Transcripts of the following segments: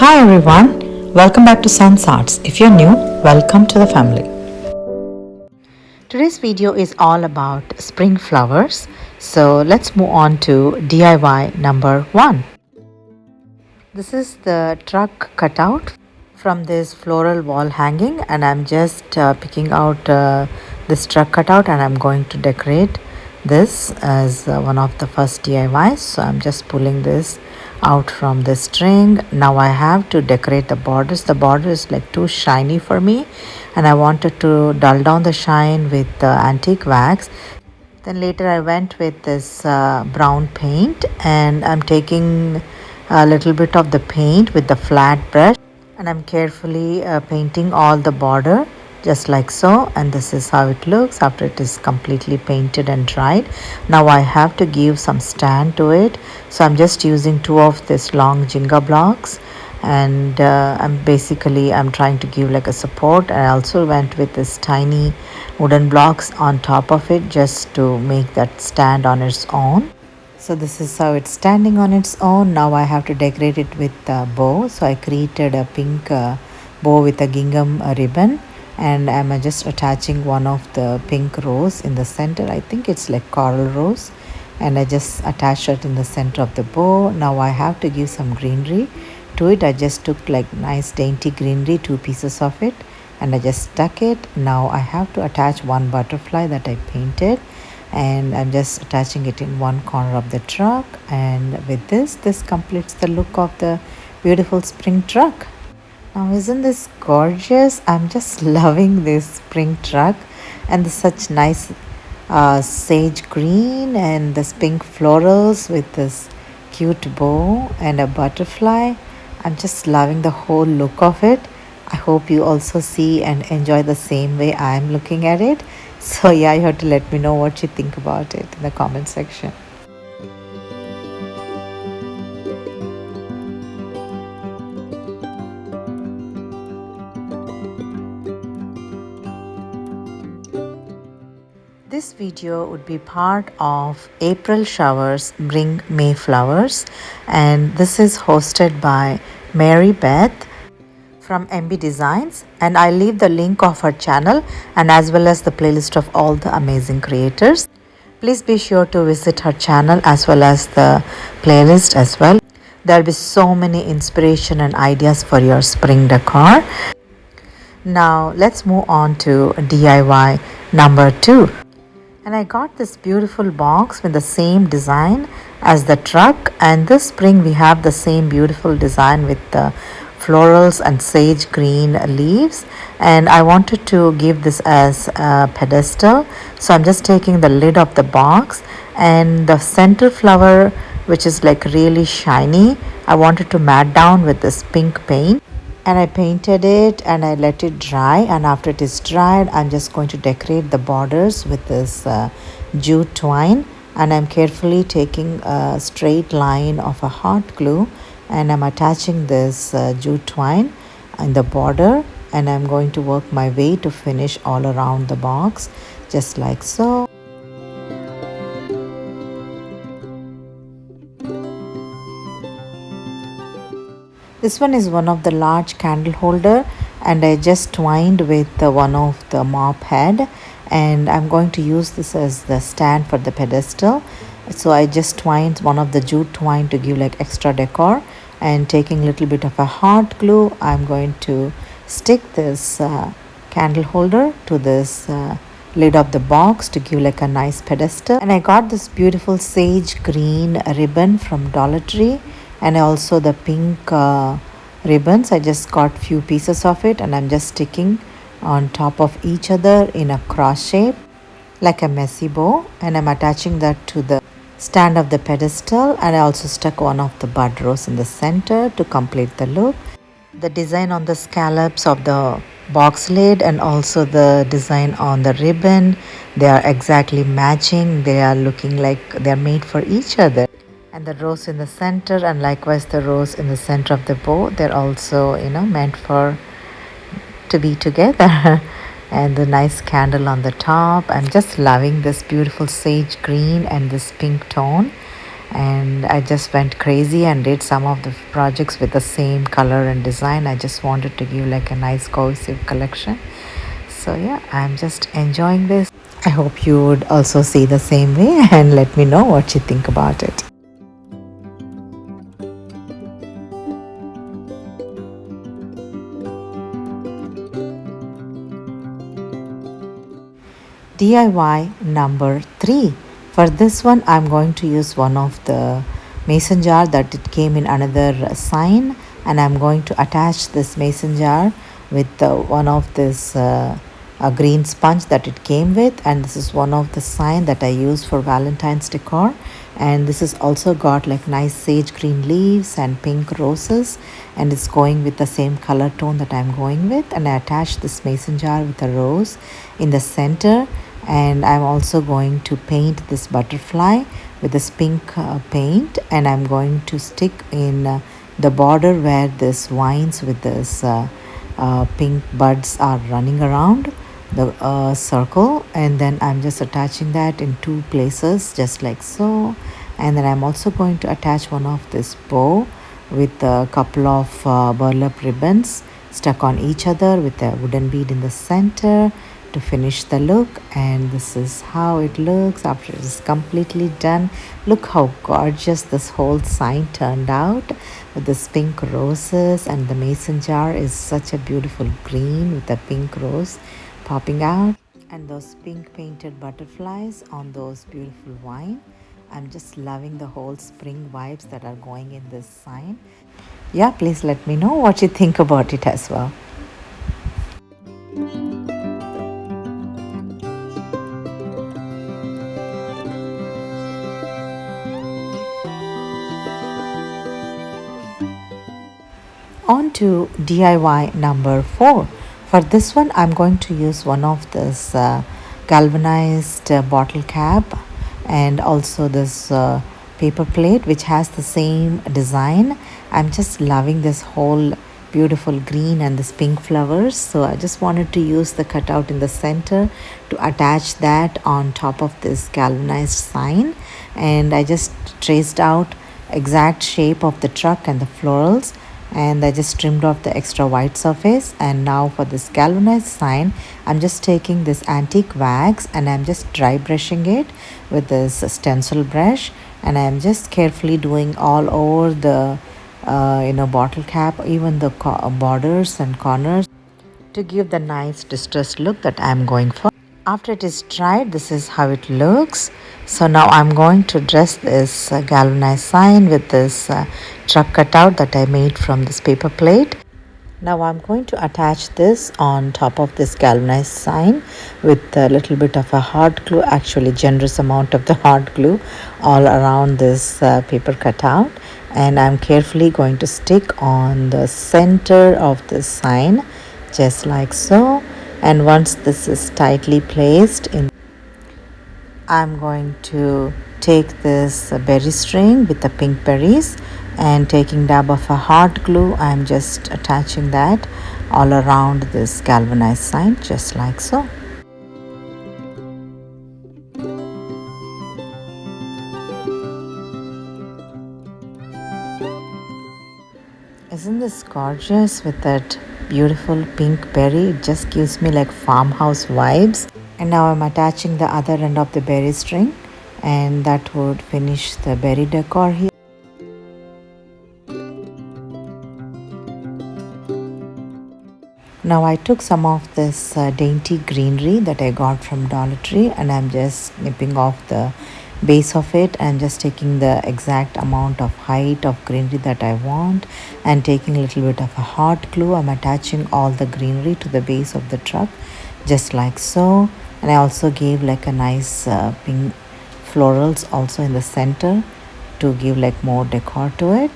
Hi everyone, welcome back to Sun's Arts. If you're new, welcome to the family. Today's video is all about spring flowers. So let's move on to DIY number 1. This is the truck cutout from this floral wall hanging, and I'm just picking out this truck cutout and I'm going to decorate this as one of the first DIYs. So I'm just pulling this out from the string. Now I have to decorate the borders. The border is like too shiny for me and I wanted to dull down the shine with antique wax. Then later I went with this brown paint, and I'm taking a little bit of the paint with the flat brush and I'm carefully painting all the border just like so, and this is how it looks after it is completely painted and dried. Now I have to give some stand to it, so I'm just using 2 of this long Jenga blocks, and I'm trying to give like a support. I also went with this tiny wooden blocks on top of it just to make that stand on its own. So this is how it's standing on its own. Now I have to decorate it with a bow. So I created a pink bow with a gingham ribbon, and I'm just attaching one of the pink rose in the center. I think it's like coral rose, and I just attached it in the center of the bow. Now I have to give some greenery to it. I just took like nice dainty greenery, 2 pieces of it, and I just stuck it. Now I have to attach one butterfly that I painted, and I'm just attaching it in one corner of the truck, and with this completes the look of the beautiful spring truck. Now isn't this gorgeous? I'm just loving this spring truck, and such nice sage green and this pink florals with this cute bow and a butterfly. I'm just loving the whole look of it. I hope you also see and enjoy the same way I'm looking at it. So yeah, you have to let me know what you think about it in the comment section. This video would be part of April Showers Bring May Flowers, and this is hosted by Mary Beth from MB Designs, and I'll leave the link of her channel and as well as the playlist of all the amazing creators. Please be sure to visit her channel as well as the playlist as well. There'll be so many inspiration and ideas for your spring decor. Now let's move on to DIY number 2. And I got this beautiful box with the same design as the truck, and this spring we have the same beautiful design with the florals and sage green leaves, and I wanted to give this as a pedestal. So I'm just taking the lid of the box, and the center flower, which is like really shiny, I wanted to mat down with this pink paint, and I painted it and I let it dry, and after it is dried I'm just going to decorate the borders with this jute twine, and I'm carefully taking a straight line of a hot glue and I'm attaching this jute twine in the border, and I'm going to work my way to finish all around the box just like so. This one is one of the large candle holder, and I just twined with one of the mop head, and I'm going to use this as the stand for the pedestal. So I just twined one of the jute twine to give like extra decor, and taking a little bit of a hot glue I'm going to stick this candle holder to this lid of the box to give like a nice pedestal. And I got this beautiful sage green ribbon from Dollar Tree, and also the pink ribbons. I just got few pieces of it and I'm just sticking on top of each other in a cross shape like a messy bow, and I'm attaching that to the stand of the pedestal, and I also stuck one of the bud rose in the center to complete the look. The design on the scallops of the box lid and also the design on the ribbon, they are exactly matching. They are looking like they're made for each other. And the rose in the center, and likewise the rose in the center of the bow, they're also meant for to be together. And the nice candle on the top. I'm just loving this beautiful sage green and this pink tone, and I just went crazy and did some of the projects with the same color and design. I just wanted to give like a nice cohesive collection. So yeah, I'm just enjoying this. I hope you would also see the same way and let me know what you think about it. DIY number 3. For this one, I'm going to use one of the mason jar that it came in another sign, and I'm going to attach this mason jar with one of this a green sponge that it came with, and this is one of the sign that I use for Valentine's decor. And this is also got like nice sage green leaves and pink roses, and it's going with the same color tone that I'm going with. And I attached this mason jar with a rose in the center, and I'm also going to paint this butterfly with this pink paint, and I'm going to stick in the border where this vines with this pink buds are running around the circle. And then I'm just attaching that in 2 places just like so. And then I'm also going to attach one of this bow with a couple of burlap ribbons stuck on each other with a wooden bead in the center to finish the look. And this is how it looks after it is completely done. Look how gorgeous this whole sign turned out with this pink roses, and the mason jar is such a beautiful green with a pink rose popping out, and those pink painted butterflies on those beautiful wine. I'm just loving the whole spring vibes that are going in this sign. Yeah, please let me know what you think about it as well. On to DIY number 4. For this one, I'm going to use one of this galvanized bottle cap, and also this paper plate which has the same design. I'm just loving this whole beautiful green and this pink flowers, so I just wanted to use the cutout in the center to attach that on top of this galvanized sign. And I just traced out exact shape of the truck and the florals, and I just trimmed off the extra white surface. And now for this galvanized sign, I'm just taking this antique wax and I'm just dry brushing it with this stencil brush, and I'm just carefully doing all over the bottle cap, even the borders and corners, to give the nice distressed look that I'm going for. After it is dried, this is how it looks. So now I'm going to dress this galvanized sign with this truck cutout that I made from this paper plate. Now I'm going to attach this on top of this galvanized sign with a little bit of a hot glue, actually generous amount of the hot glue all around this paper cutout. And I'm carefully going to stick on the center of the sign just like so. And once this is tightly placed in, I'm going to take this berry string with the pink berries, and taking dab of a hot glue, I'm just attaching that all around this galvanized sign just like so. Isn't this gorgeous with that beautiful pink berry? It just gives me like farmhouse vibes. And now I'm attaching the other end of the berry string, and that would finish the berry decor here. Now I took some of this dainty greenery that I got from Dollar Tree, and I'm just snipping off the base of it and just taking the exact amount of height of greenery that I want, and taking a little bit of a hot glue. I'm attaching all the greenery to the base of the truck just like so. And I also gave like a nice pink florals also in the center to give like more decor to it.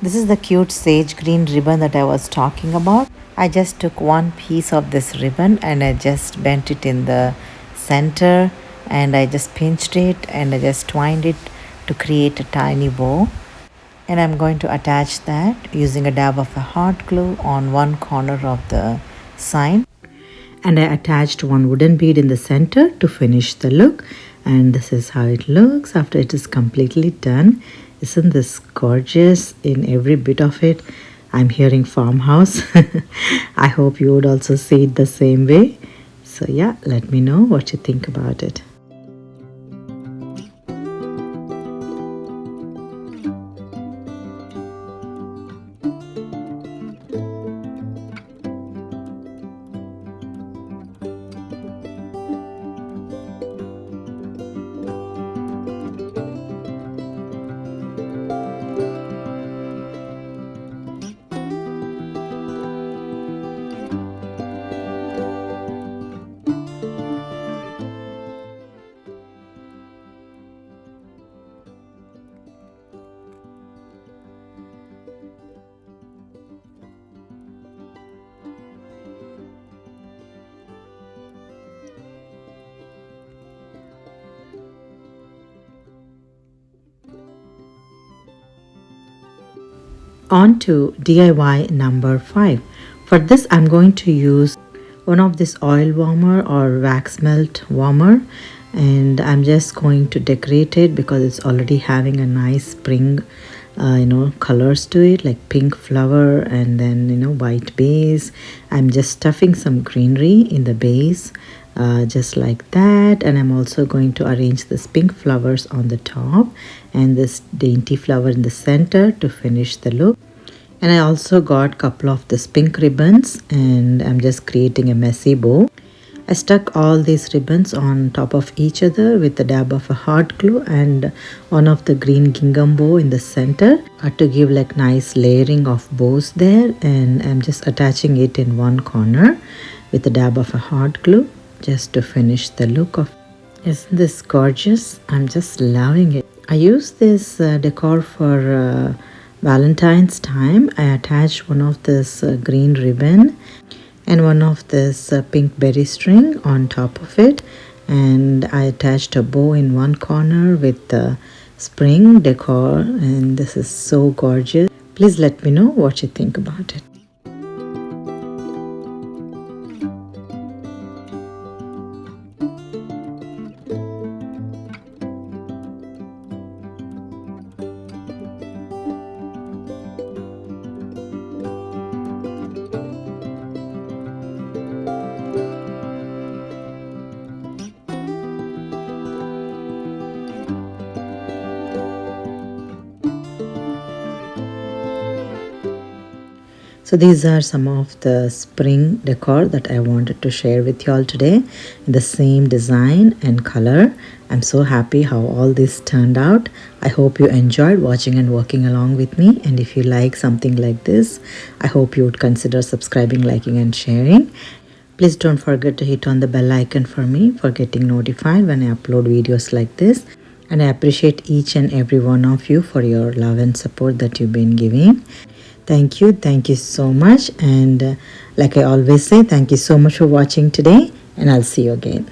This is the cute sage green ribbon that I was talking about. I just took one piece of this ribbon and I just bent it in the center, and I just pinched it and I just twined it to create a tiny bow. And I'm going to attach that using a dab of a hot glue on one corner of the sign. And I attached one wooden bead in the center to finish the look. And this is how it looks after it is completely done. Isn't this gorgeous in every bit of it? I'm hearing farmhouse. I hope you would also see it the same way. So yeah, let me know what you think about it. On to DIY number 5. For this I'm going to use one of this oil warmer or wax melt warmer, and I'm just going to decorate it because it's already having a nice spring colors to it, like pink flower and then white base. I'm just stuffing some greenery in the base, just like that, and I'm also going to arrange this pink flowers on the top and this dainty flower in the center to finish the look. And I also got a couple of this pink ribbons, and I'm just creating a messy bow. I stuck all these ribbons on top of each other with a dab of a hot glue and one of the green gingham bow in the center to give like nice layering of bows there. And I'm just attaching it in one corner with a dab of a hot glue just to finish the look of. Isn't this gorgeous? I'm just loving it. I use this decor for Valentine's time. I attached one of this green ribbon and one of this pink berry string on top of it, and I attached a bow in one corner with the spring decor, and this is so gorgeous. Please let me know what you think about it. So these are some of the spring decor that I wanted to share with you all today in the same design and color. I'm so happy how all this turned out. I hope you enjoyed watching and working along with me, and if you like something like this, I hope you would consider subscribing, liking and sharing. Please don't forget to hit on the bell icon for me for getting notified when I upload videos like this. And I appreciate each and every one of you for your love and support that you've been giving. Thank you so much, and like I always say, thank you so much for watching today, and I'll see you again.